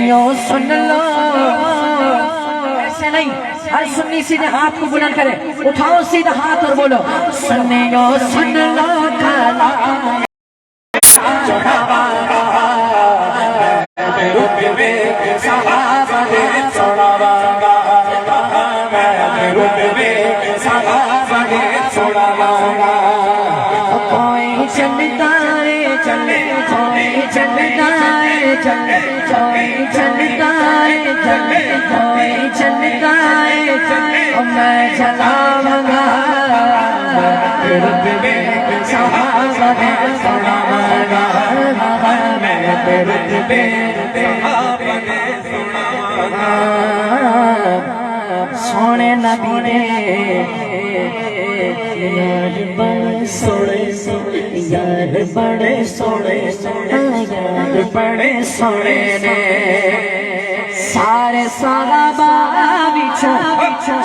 سنیو سن لو، ایسے نہیں، ہر سنی سیدھے ہاتھ کو بلند کرے، اٹھاؤ سیدھے ہاتھ اور بولو سنیو سن لو کلام کوئی چلتا ہے چلے، کوئی چلتا ہے چلے، کوئی چلتا ہے چلے، کوئی چلتا ہے چلے، میں چلاؤں گا رتبے صحابہ نے سناؤں گا، میں رتبے صحابہ نے سناؤں گا۔ سونے نبی نے یار بڑے سوڑے سوڑے، یار بڑے سوڑے سوڑے، یار بڑے سوڑے نے سارے صحابہ بچھا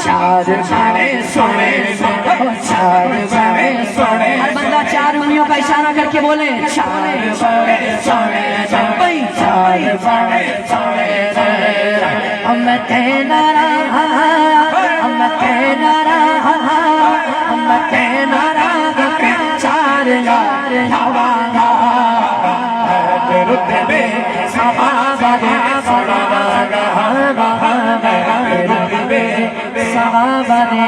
چار بڑے سوڑے سوڑے، چار بڑے سوڑے، ہر بندہ چار انگلیوں کا اشارہ کر کے بولے چار بڑے سوڑے، چار بڑے سوڑے، ہم تینا رہا، ہم تینا رہا، ہم تینا رہا، چار یار ہوا رتبے صحابہ نے سناؤں گا، رتبے صحابہ نے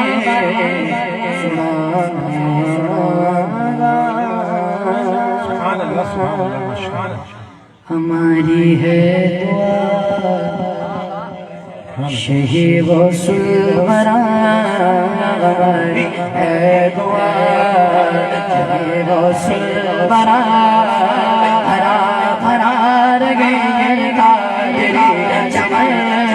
سناؤں گا۔ ہماری ہے دعا شہید و سلورہ، ہماری ہے دعا شہید و سلورہ، ہرا بھرا رگے